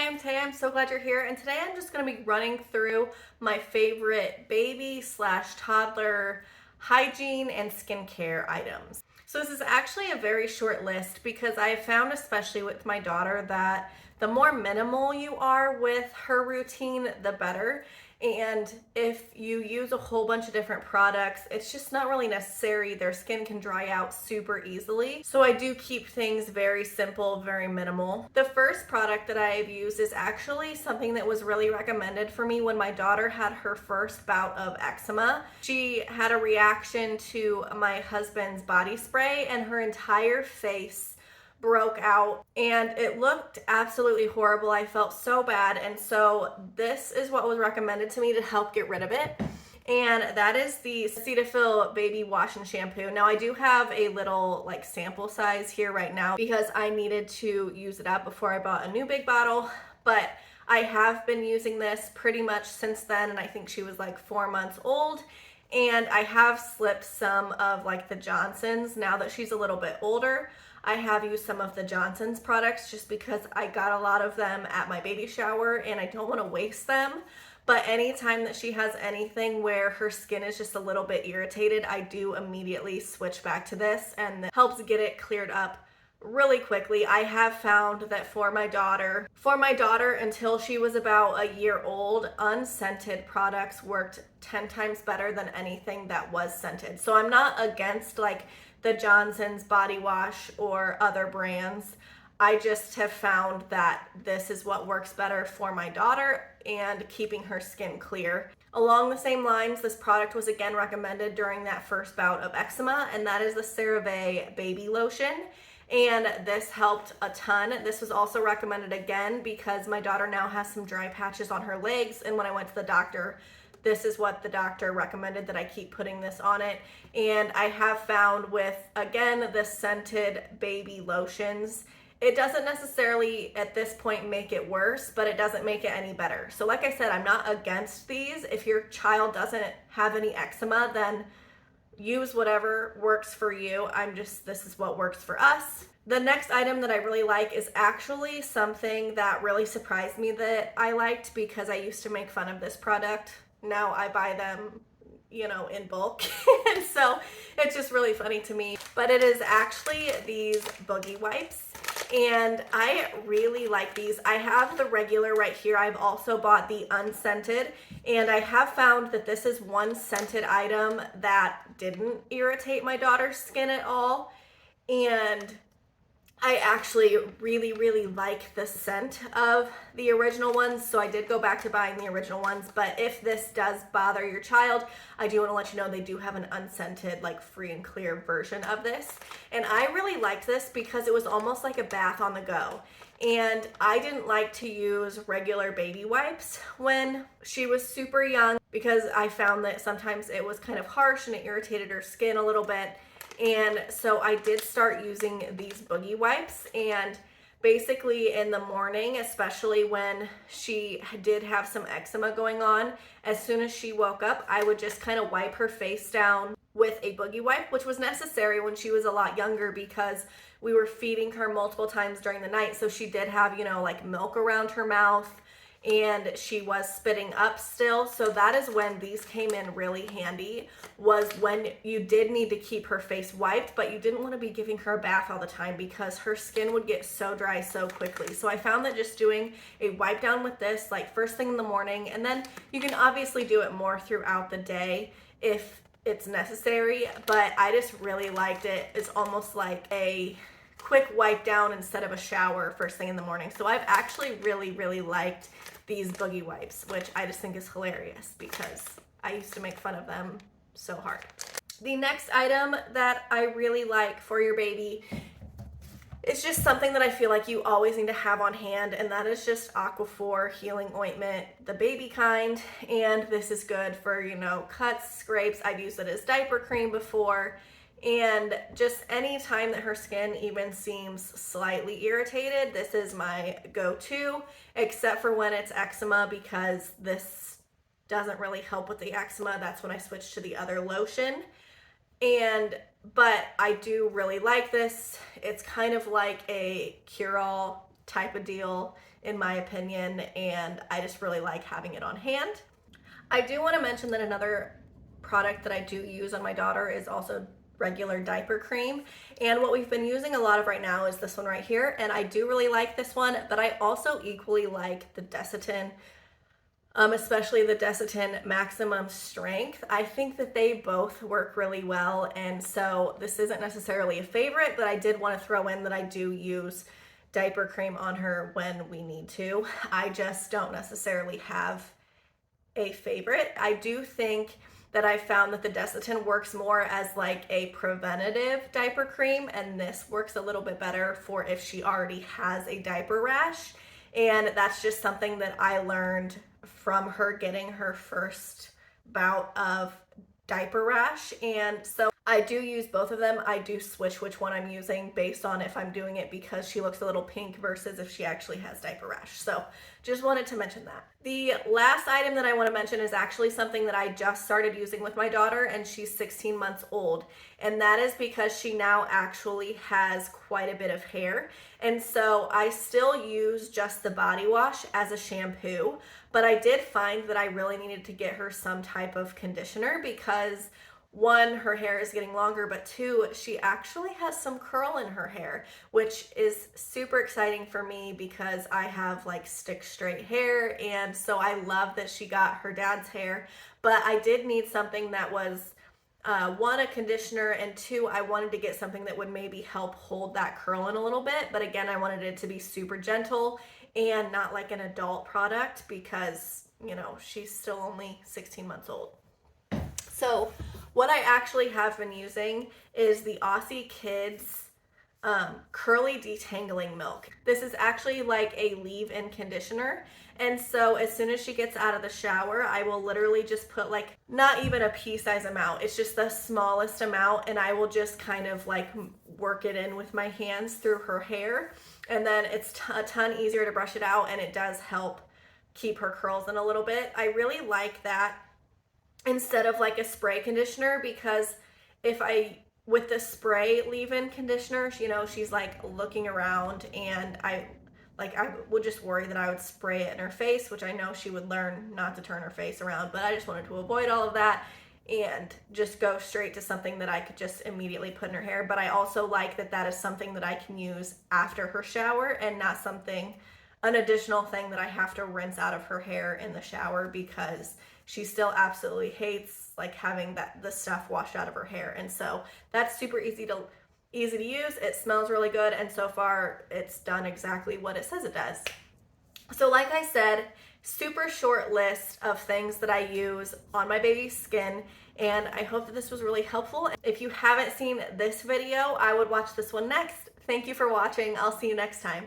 I'm Tay. I'm so glad you're here, and today I'm just going to be running through my favorite baby slash toddler hygiene and skincare items. So this is actually a very short list because I have found, especially with my daughter, that the more minimal you are with her routine, the better. And if you use a whole bunch of different products, it's just not really necessary. Their skin can dry out super easily. So I do keep things very simple, very minimal. The first product that I've used is actually something that was really recommended for me when my daughter had her first bout of eczema. She had a reaction to my husband's body spray and her entire face broke out and it looked absolutely horrible. I felt so bad, and so this is what was recommended to me to help get rid of it, and that is the Cetaphil Baby Wash and Shampoo. Now I do have a little like sample size here right now because I needed to use it up before I bought a new big bottle, but I have been using this pretty much since then, and I think she was like 4 months old. And I have slipped some of like the Johnson's now that she's a little bit older. I have used some of the Johnson's products just because I got a lot of them at my baby shower and I don't want to waste them. But anytime that she has anything where her skin is just a little bit irritated, I do immediately switch back to this, and it helps get it cleared up really quickly. I have found that for my daughter until she was about a year old, unscented products worked 10 times better than anything that was scented. So I'm not against like the Johnson's body wash or other brands. I just have found that this is what works better for my daughter and keeping her skin clear. Along the same lines, this product was again recommended during that first bout of eczema, and that is the CeraVe Baby Lotion. And this helped a ton. This was also recommended again because my daughter now has some dry patches on her legs, and when I went to the doctor, this is what the doctor recommended, that I keep putting this on it. And I have found with, again, the scented baby lotions, it doesn't necessarily at this point make it worse, but it doesn't make it any better. So like I said, I'm not against these. If your child doesn't have any eczema, then use whatever works for you. This is what works for us. The next item that I really like is actually something that really surprised me that I liked because I used to make fun of this product. Now I buy them, in bulk. And so it's just really funny to me. But it is actually these Boogie Wipes, and I really like these. I have the regular right here. I've also bought the unscented, and I have found that this is one scented item that didn't irritate my daughter's skin at all. And I actually really, really like the scent of the original ones, so I did go back to buying the original ones. But if this does bother your child, I do want to let you know they do have an unscented, like free and clear version of this. And I really liked this because it was almost like a bath on the go. And I didn't like to use regular baby wipes when she was super young because I found that sometimes it was kind of harsh and it irritated her skin a little bit. And so I did start using these Boogie Wipes, and basically in the morning, especially when she did have some eczema going on, as soon as she woke up, I would just kind of wipe her face down with a Boogie Wipe, which was necessary when she was a lot younger because we were feeding her multiple times during the night. So she did have, like milk around her mouth, and she was spitting up still. So that is when these came in really handy, was when you did need to keep her face wiped, but you didn't want to be giving her a bath all the time because her skin would get so dry so quickly. So I found that just doing a wipe down with this, like first thing in the morning, and then you can obviously do it more throughout the day if it's necessary, but I just really liked it. It's almost like a quick wipe down instead of a shower first thing in the morning. So I've actually really, really liked these Boogie Wipes, which I just think is hilarious because I used to make fun of them so hard. The next item that I really like for your baby is just something that I feel like you always need to have on hand, and that is just Aquaphor healing ointment, the baby kind. And this is good for, cuts, scrapes. I've used it as diaper cream before. And just any time that her skin even seems slightly irritated, this is my go-to, except for when it's eczema, because this doesn't really help with the eczema. That's when I switch to the other lotion. But I do really like this. It's kind of like a cure-all type of deal. in my opinion, and I just really like having it on hand. I do want to mention that another product that I do use on my daughter is also regular diaper cream, and what we've been using a lot of right now is this one right here, and I do really like this one, but I also equally like the Desitin, especially the Desitin Maximum Strength. I think that they both work really well, and so this isn't necessarily a favorite, but I did want to throw in that I do use diaper cream on her when we need to. I just don't necessarily have a favorite. I do think that I found that the Desitin works more as like a preventative diaper cream, and this works a little bit better for if she already has a diaper rash. And that's just something that I learned from her getting her first bout of diaper rash. And so I do use both of them. I do switch which one I'm using based on if I'm doing it because she looks a little pink versus if she actually has diaper rash. So just wanted to mention that. The last item that I want to mention is actually something that I just started using with my daughter, and she's 16 months old. And that is because she now actually has quite a bit of hair. And so I still use just the body wash as a shampoo, but I did find that I really needed to get her some type of conditioner because one, her hair is getting longer, but two, she actually has some curl in her hair, which is super exciting for me because I have like stick straight hair, and so I love that she got her dad's hair. But I did need something that was one, a conditioner, and two, I wanted to get something that would maybe help hold that curl in a little bit, but again, I wanted it to be super gentle and not like an adult product because, you know, she's still only 16 months old. So what I actually have been using is the Aussie Kids Curly Detangling Milk. This is actually like a leave-in conditioner, and so as soon as she gets out of the shower, I will literally just put like not even a pea-size amount, it's just the smallest amount, and I will just kind of like work it in with my hands through her hair, and then it's a ton easier to brush it out, and it does help keep her curls in a little bit. I really like that instead of like a spray conditioner, because if I with the spray leave-in conditioner, you know, she's like looking around, and I would just worry that I would spray it in her face, which I know she would learn not to turn her face around, but I just wanted to avoid all of that and just go straight to something that I could just immediately put in her hair. But I also like that that is something that I can use after her shower and not something, an additional thing that I have to rinse out of her hair in the shower, because she still absolutely hates like having the stuff washed out of her hair. And so that's super easy to use. It smells really good, and so far it's done exactly what it says it does. So like I said, super short list of things that I use on my baby's skin, and I hope that this was really helpful. If you haven't seen this video, I would watch this one next. Thank you for watching. I'll see you next time.